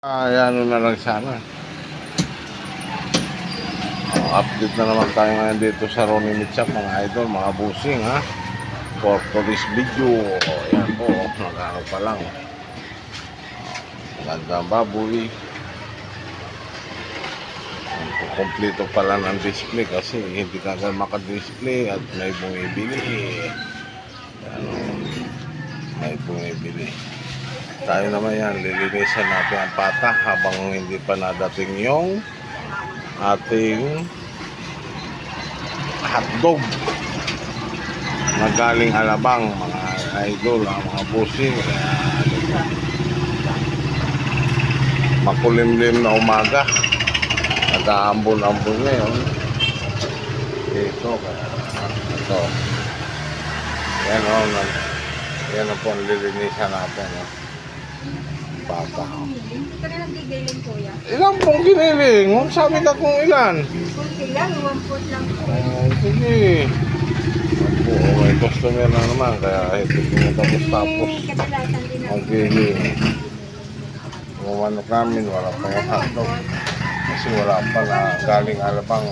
Ano na lang sana. Update na naman tayo ngayon dito sa Ronnie Mitchap, mga idol, mga busing ha. For today's video, ayan po, nag-ano pa lang. Magandang baboy. Kompleto pala ng display kasi hindi kagad maka-display at may bumibili. Ano, may bumibili. Tayo naman yan, lilinisan natin ang pata habang hindi pa nadating yung ating hotdog na galing Alabang, mga idol, mga busing. Makulimlim na umaga, nag-aambon-ambon ngayon dito. Ito yan o, yan o po ang lilinisan natin o. Bata. Hindi ka na nagdidiling, kuya. Ilan pong giniling? Sabi na kung ilan. Kunti lang, 1/4 lang po. Sige. Ako, may customer na naman, kaya hindi ko na tapos. Kadalasan din ako. Magiging umanok namin, wala pa yung hotdog. Kasi wala pa na galing Alabang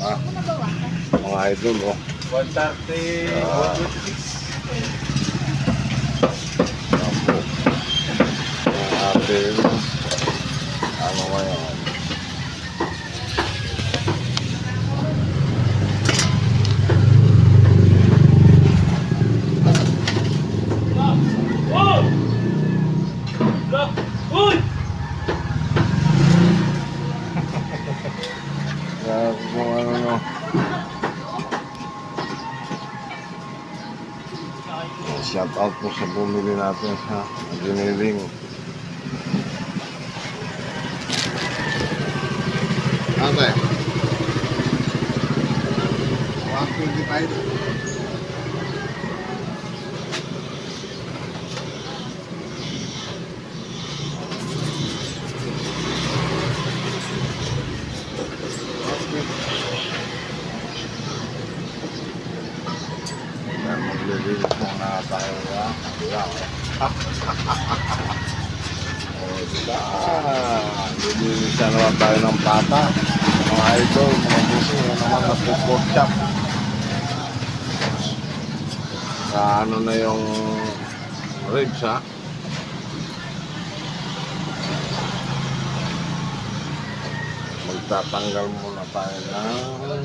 mga idol. 130. Atin, ano ngayon? Kung ano no. Shout out po sa bumili natin sa giniling. Okay. 125. Maglilinis muna tayo yan. O diba? Lilinis na naman tayo ng pata. Mga idol, mga busi, yun naman na pork chop. Ano na yung ribs ha? Magtatanggal muna tayo ng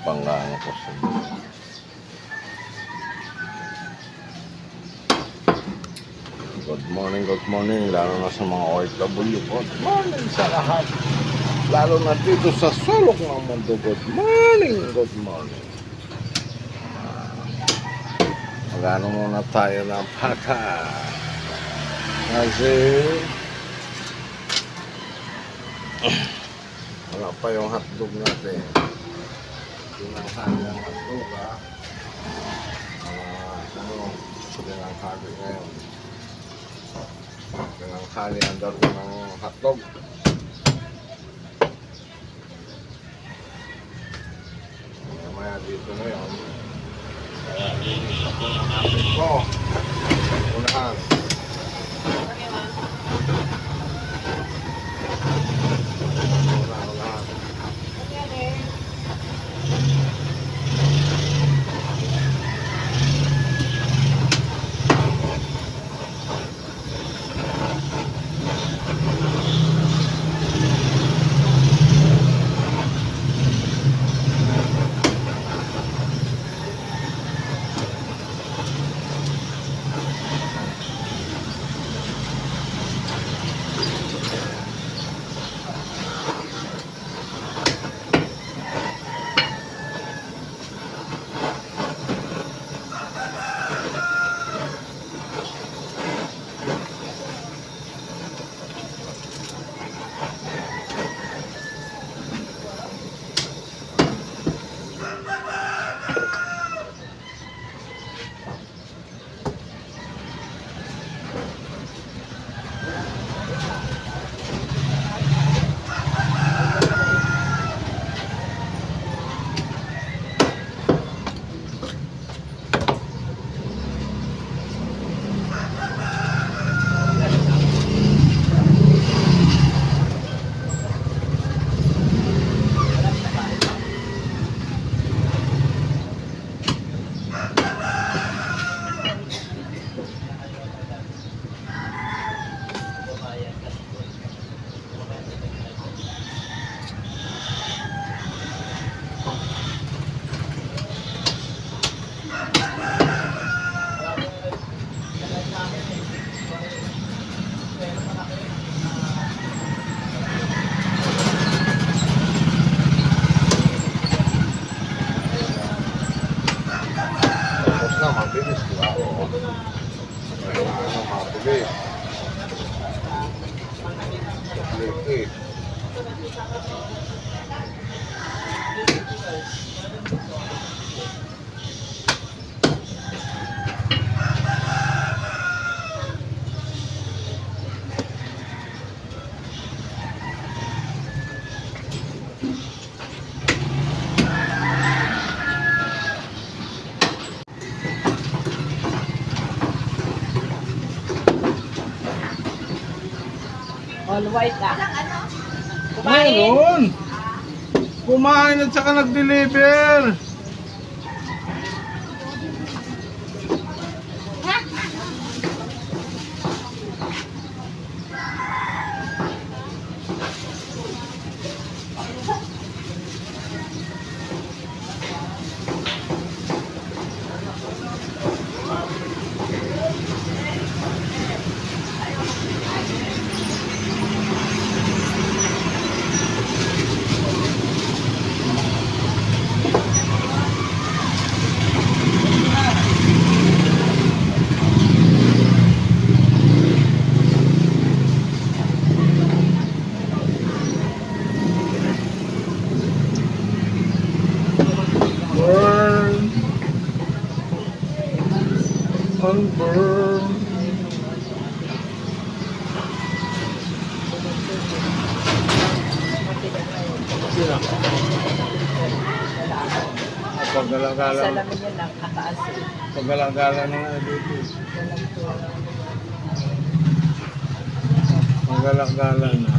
panggang ko sa good morning, lalo na sa mga OFW. Good morning sa lahat, lalo na dito sa sulok ng mundo. Good morning. Magano muna tayo ng pata kasi wala pa yung hotdog natin. Tinanghali ang hotdog ha. Tinanghali ngayon. Tinanghali ang daro ng hotdog. Mamaya dito ngayon. Kaya linis ako ng amin ko. Unahan. All white ah. Meron! Kumain at saka nag-deliver! Burn! Unburn! Sino? Paggalagala. Salamin yun lang, kataas eh. Paggalagala na nga dito. Paggalagala na.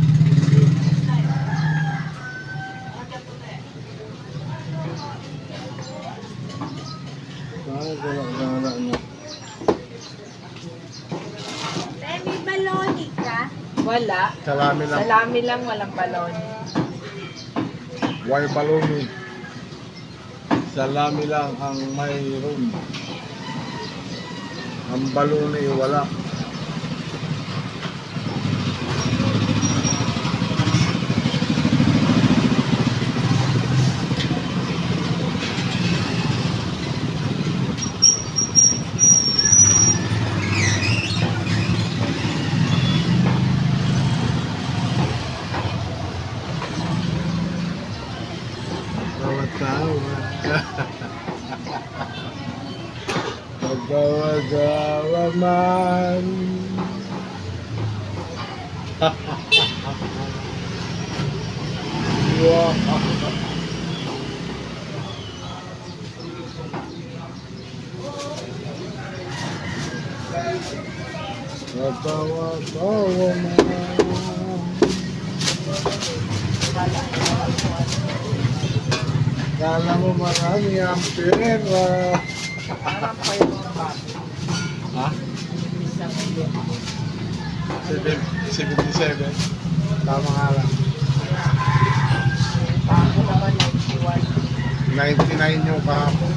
Paggalagala na. May baloni ka? Wala. Salami lang. Salami lang, walang balon. Why baloney? Salami lang ang mayroon. Ang baloney wala. Tawa-tawa. Paggawa-gawa man. Wow. Paggawa-gawa man. Kala mo marami ang pera. Parang pa yung mga bago. Ha? Isang million. 77. Tama nga lang. Bago naman 91. 99 yung kahapon.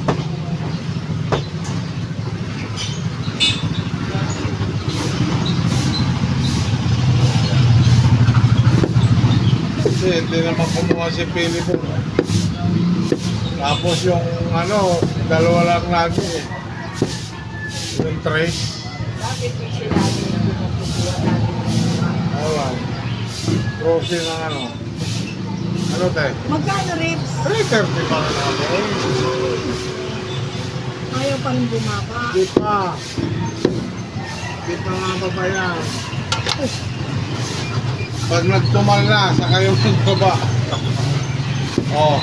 Kasi hindi naman kumuha si Philip. Tapos yung ano, dalawa lang lagi eh. Yung trace. Bakit yung sinabi na pinupusuan natin? Awan. Crossing ng ano. Ano tayo? Magkano ribs? 330 pa na natin. Ayaw pa rin bumaba. Di pa. Di pa nga pa pa yan. Pag nagtumal na, saka yung baba. Oh.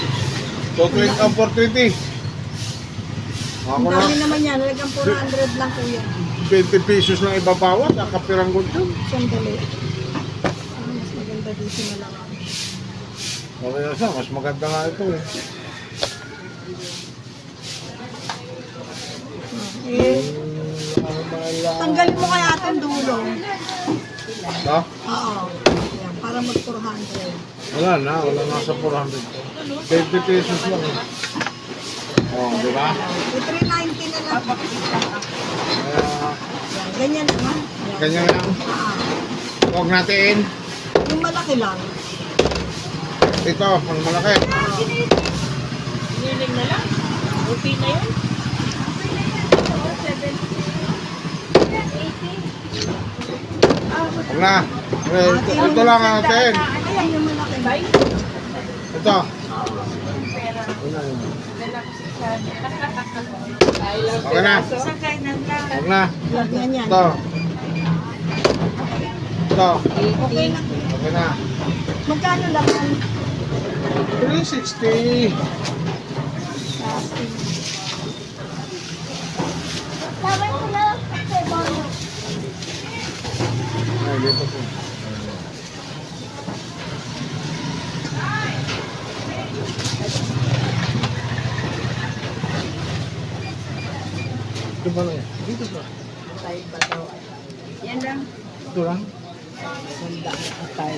So, 20 ang 420. Ako Ang na, dami naman yan. Nalagang 400 lang kuya. 20 pesos lang ibabawat, nakapiranggot yun. Sandali. Mas maganda dito na lang. Okay na siya, mas maganda nga ito eh. Tanggalin mo kaya itong dulo. Ha? Oo. Yan, para mag 400. Wala na sa 400 to. 20 pesos lang eh. Oh, di ba? 390 na lang. Kaya, Yan, ganyan naman. Yan. ganyan lang. Huwag natin. Yung malaki lang. Ito, pang malaki. Niling na lang. Okay na yun. Huwag na. Ito lang natin. Sayang yung malaki. Bye. Ito. Pera. Dala ko si Chan. Ay, lang Okay na. piraso. Sa kainan lang. Huwag na. Lagyan yan. Ito. Ito. Okay na. Okay na. Magkano laman? 360. Ay, dito po. Ito ba na yan? Dito ba? Atay ba daw? Yan lang. Ito lang? Sandaan atay.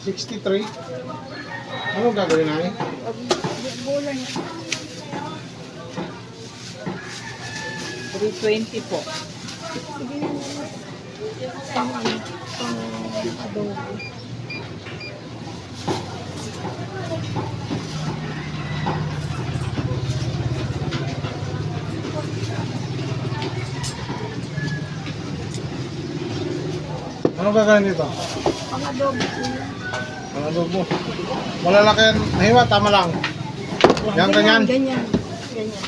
63. Ano gagawin namin? Bulan. 320 po. Sige na. Pang ano? Pang adobo. Ano gagawin dito? Pang adobo. Ang adobo. Malalaki yan. Nahiwa, tama lang. Yan, ganyan. Ganyan. Ganyan.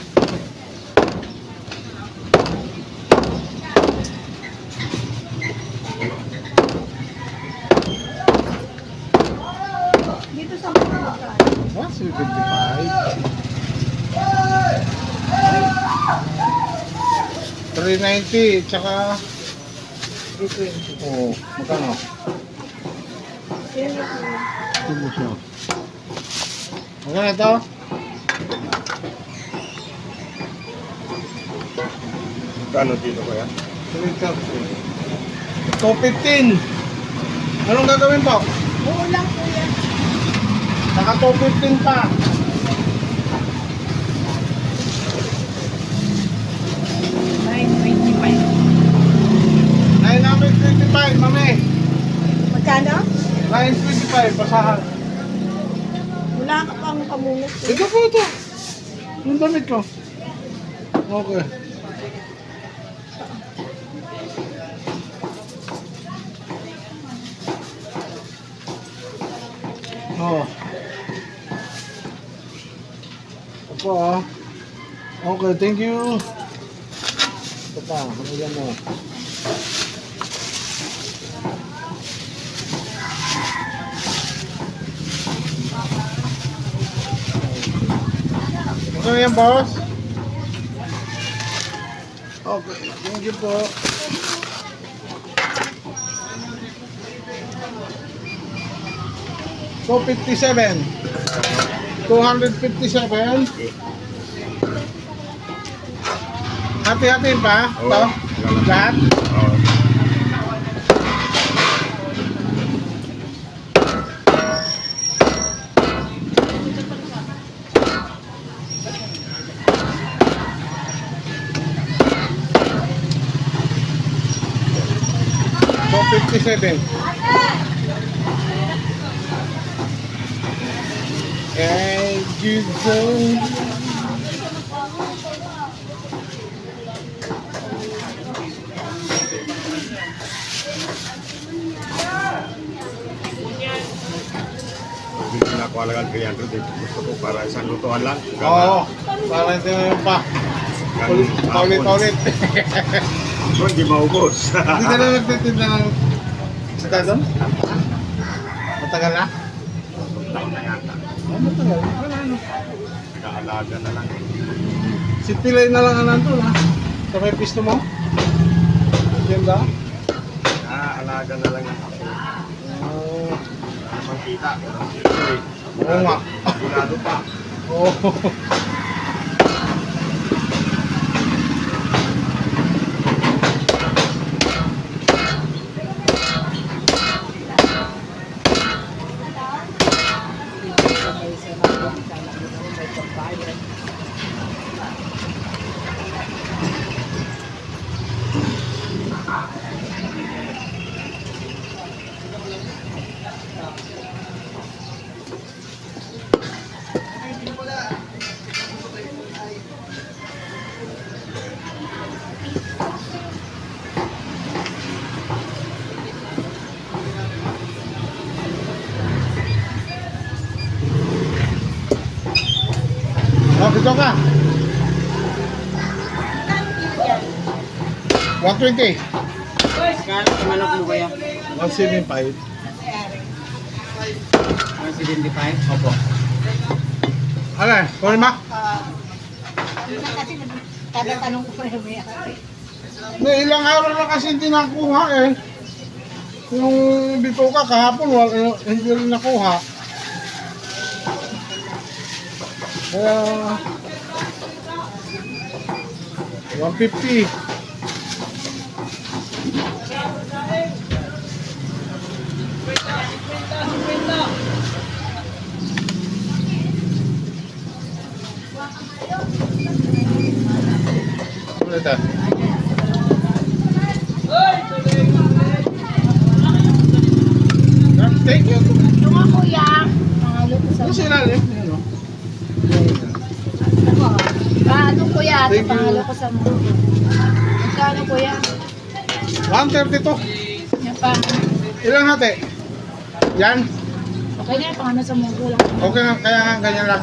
Dito sa mga magkano? What? 355? 390, tsaka 320. Oo, magkano? Yan yung Tubo siya. Magkano ito? Magkano dito kaya? 215. Anong gagawin po? buo lang po yan. Saka 215 pa. 925, mami. Magkano? 925, basahan. Wala ka pang pamungot. Ito po ito. Yung damit ko. Okay. Oh. Ito ah. Okay, thank you. Ito pa, ano mo. Ano yan, boss? Okay, thank you po. So, 57. 257. Hati-hatiin pa? Oo. Ito? Lahat? Oo. So, 57. And you go. Hindi na ako alagaan kay Andrew. Gusto ko para isang lutuan lang. Oo. Para hindi na yun pa. Paulit-paulit. Hindi maubos. Hindi ka na nagtitinda ng saka doon? Matagal na? Taon na yata. Matagal. Wala ano. Nakaalaga na lang. Si Pilay na lang ang nandun ha. Sa may pisto mo? Ganda? Alaga na lang yung ako. Oo. Naman kita. Pero Oo nga. Sigurado pa. Oo. May sarap. Sana ko naman may pagbayan. Dito ka. 120. Kano sa manok mo kuya? 175. 175? Opo. Ano eh? Kunin mo? Kasi tatanong ko pa yung may May ilang araw na kasi hindi nakuha eh. Yung dito ka kahapon, hindi rin nakuha. Kaya 150. Ano ito? Thank you. Yung nga kuya, pangalo ko sa Ano sila eh? Ano? ano kuya, ito Thank you. pangalo ko sa mundo. Magkano kuya? 132. Yan pa. Ilang hati? Yan? Okay na, pangano sa mundo lang. Okay na, kaya nga ganyan lang.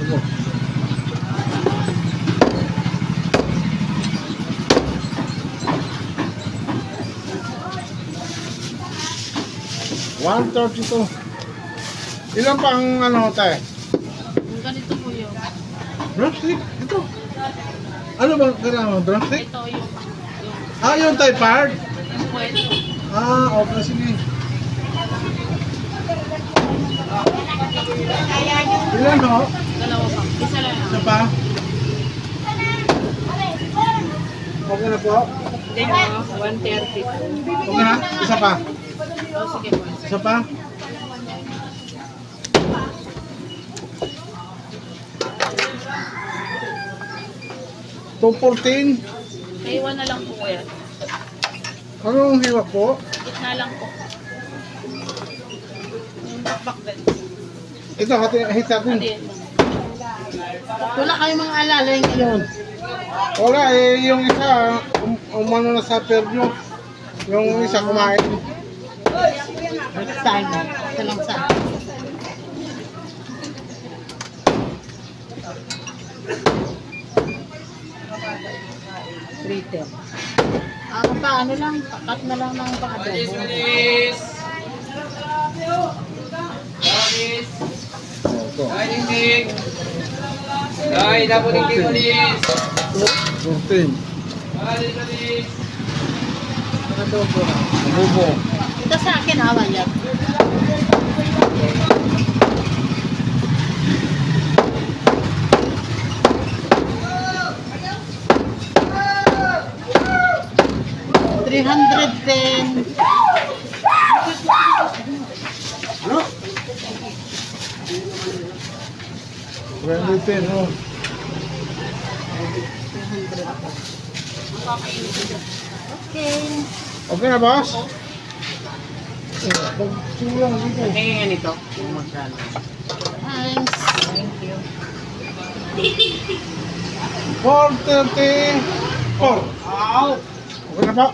Sige. $132. Ilan pa ang ano tayo? Yung ganito po yun. Drumstick? Ito. Ano bang kailangan? Drumstick? Ito yung Yung type part? yung pwede. Okay, sige. Ilan ho? Dalawa pa. Isa lang. Isa pa? Okay na po? Hindi mo, 130. Okay na? Isa pa? Oh, sige po. Isa pa? $214. Naiwan na lang po kuya. Anong hiwa po? Gitna lang po. Yung backpack din. Ito, hit natin. Hindi mo. Wala kayong mga alala yung ngayon. Wala eh, yung isa, umano na sa perno. Yung isa kumain. Saan? Ito lang saan. Retail. Ako pa, ano lang, pakat na lang ng pang-adobo. Ito. Ay, dapat hindi ko lis. 14. Pang-adobo lang. Adobo. Ito sa akin, awan yan. $310. Ano? 310, oh. Okay. Okay na, boss? Pagsulang dito. Tingin nga nito. Kung magkano. Thanks. Thank you. 434. Okay na po?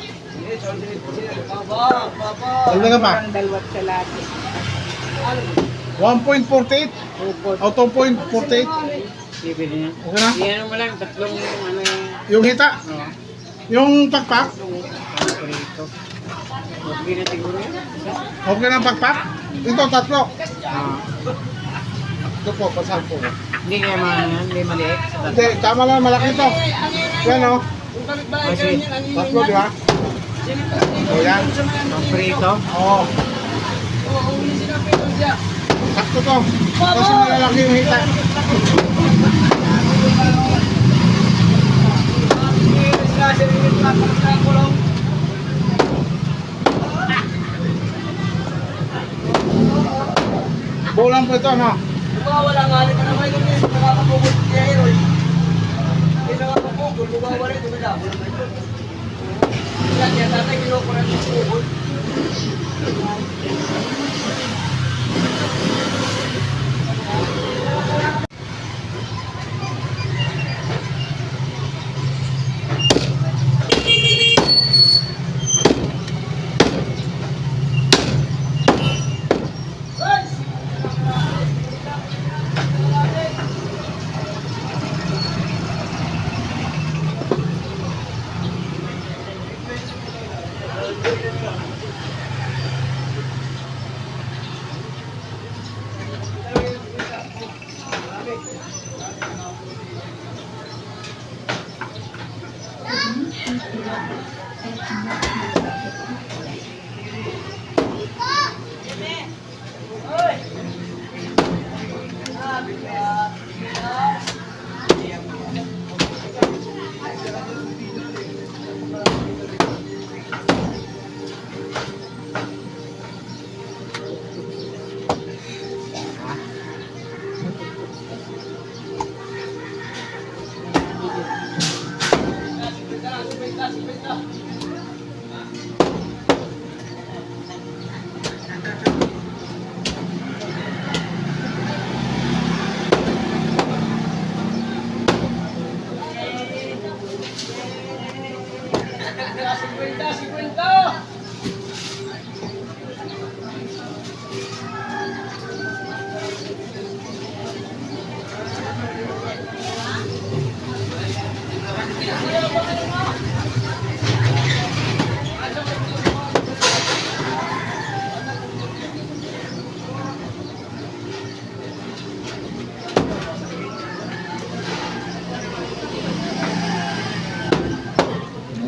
Dali ka pa? Ang dalawat sa lati. 1.48? O 2.48? Bibili niya. Okay na? Iyan mo lang, tatlong ano yung... Yung hita? Yung pakpak? Prito. Okay na siguro yun. Okay na ang pakpak? Ito, tatlo. Ah. Ito po, pasahan po. Hindi kaya mga yan, hindi maliit. Sa Hindi, tama lang, malaki ito. Yan o. Kasi, Tatlo, di ba? O yan. ang prito. Oo. Sakto to. Kasi malalaki yung hita. Bulang po ito, no? Wala nga rin naman ito eh. Nakakapugod siya yun. Hindi nakakapugod. Bumawa rin ito. Wala naman ito. Kaya tatay kinukuran yung pugod.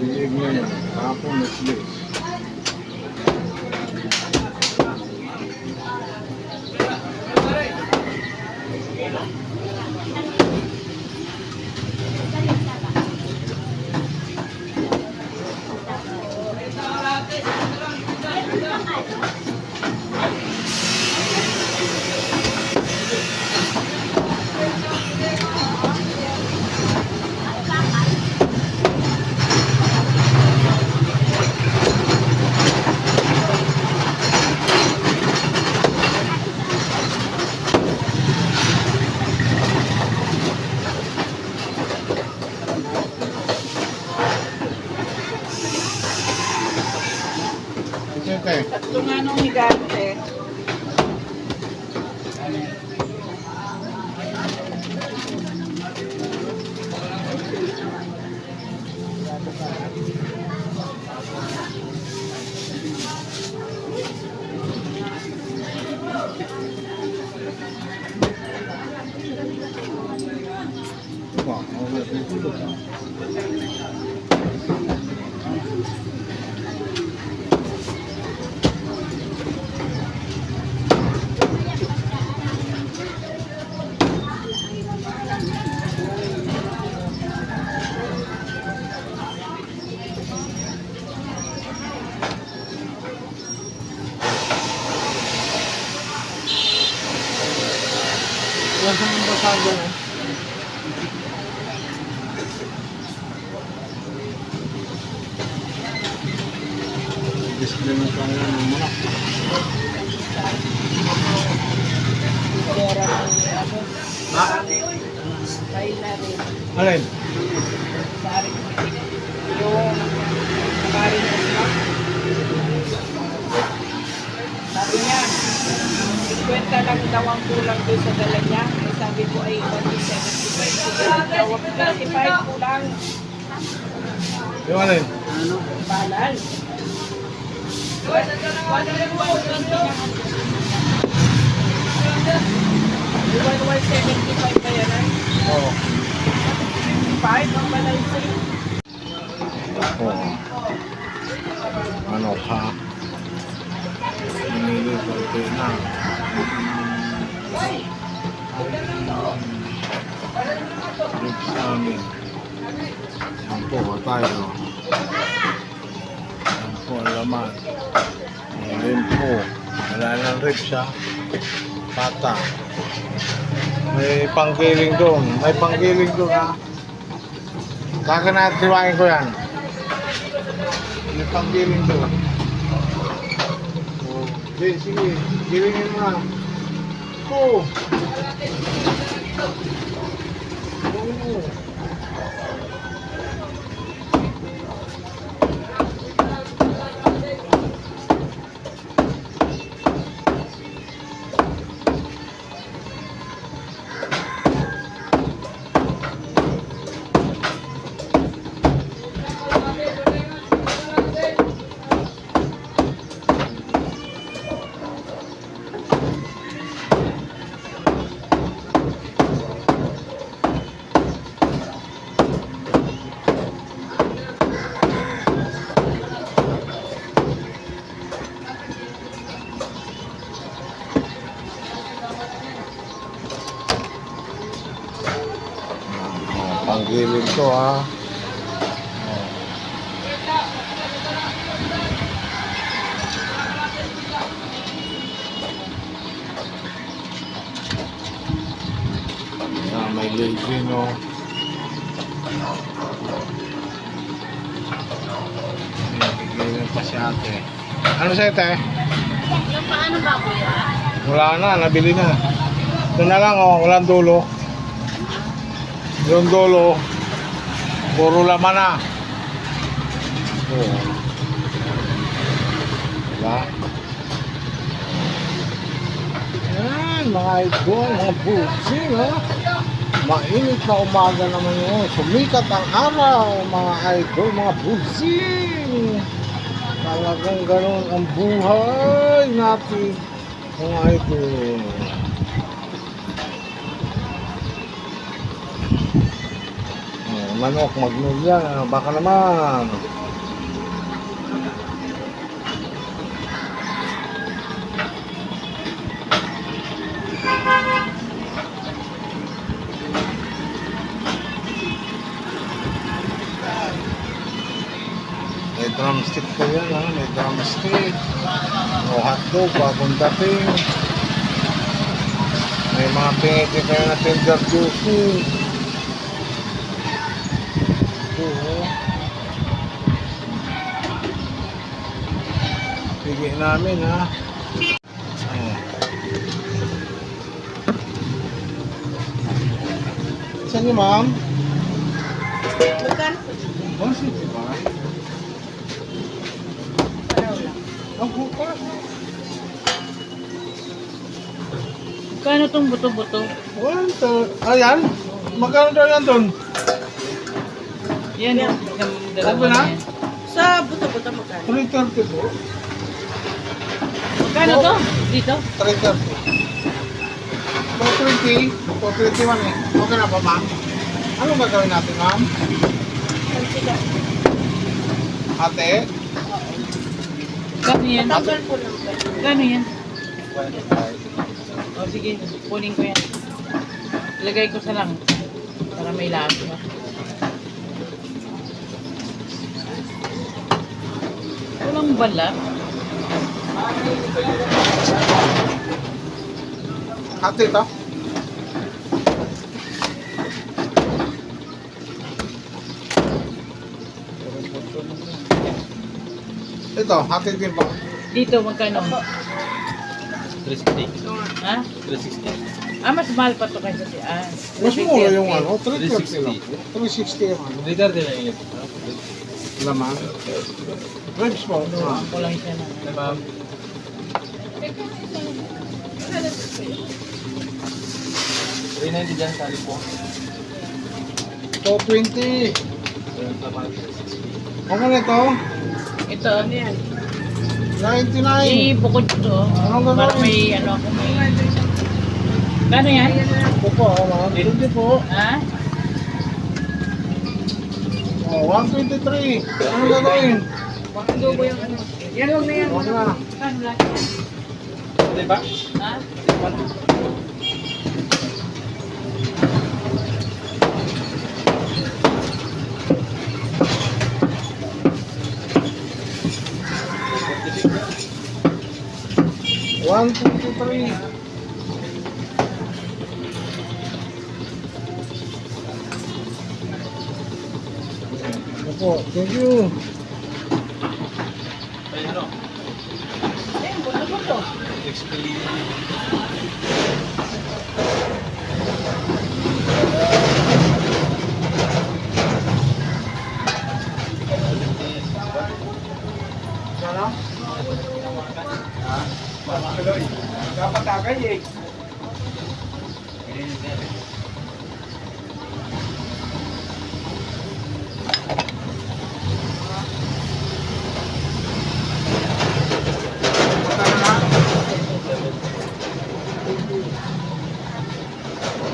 Nailig ngayon. Kahapon, Netflix. Ito. Tatlong anong higante. Wow, wala dito. Wala sa mga basago eh. Display na tayo ng mga. Pera ng ano. Ha? Tayo na rin. Alin? Sari. Yung nakarin ng stock. Sabi niya, 50 lang daw ang kulang doon sa dala niya. Eh, sabi ko ay 175. Daw 25 kulang. Yung alin? Balal. Yung 175 ba yan ay? Oo. 55 ang balansin. Oo. Ano ka? Nanili ko ito na. Lips namin. Yan po, tayo. Yan po ang laman. Yan po. Wala nang rip siya. Pata. May panggiling doon. May panggiling doon ha. Kaka na tiwain ko yan. May panggiling doon. Oh, sige, sige. Gilingin mo na. Oh. Oh. Gilid to ha. Yan, may lady no. Gigilid pa si ate. Ano sa'yo te? Yung paano ba kuya? Wala na, nabili na. Ito na lang oh, walang dulo. Yung dulo, puro laman na. Oh. Diba? Yan, mga idol, mga busing ha. Mainit na umaga naman yun. Sumikat ang araw, mga idol, mga busing. Talagang ganun ang buhay natin, mga idol. Manok, magnolia, baka naman. May drumstick pa yan ha, may drumstick. O hotdog, bagong dating. May mga piniti kayo na tender juicy. Bigay namin ha. Ayan. Saan niyo ma'am? Magkano? 160 ba? Ang buka. Kano tong buto-buto? Ayan. Magkano daw yan doon? Yan yung Ano na? Sa buto-buto magkano? 330 po. Magkano to? Dito? 330. 420. 421 eh. Okay na ba ma'am? Ano gagawin natin ma'am? Ate? Kano yan? Tanggal po lang. Kano yan? O sige, kunin ko yan. Ilagay ko sa lang. Para may lasa. Walang balat. Ate ito? Ito, ate din po. Dito, magkano? 360. Ha? 360. Ah, mas mahal pa to kaysa si... Ah, Mas mura yung 330. ano, 330 lang. 360 yung ano. Dito din ang ingat. Laman. Ribs po. Doon ko lang siya na. Ma'am. $390 dyan sa po. 220. Okay na ito? Ito, ano yan? 99. Bukod to. Anong gagawin? Para may ano ako may... Kano yan? Ito po, ma'am. 20 po. Ha? Oh, 123. Ano gagawin? Adobo yung ano. Yan huwag na yan. Okay na. Kano lang? Diba? Ha? One, two, three. Opo, thank you. Ay, ano? Ayun, buto-buto. Ano? Dapat tagay eh.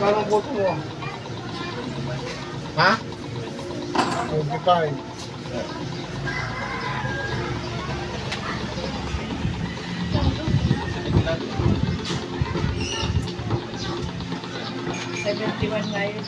Parang boto mo. Ha? 25. $71 nga yun.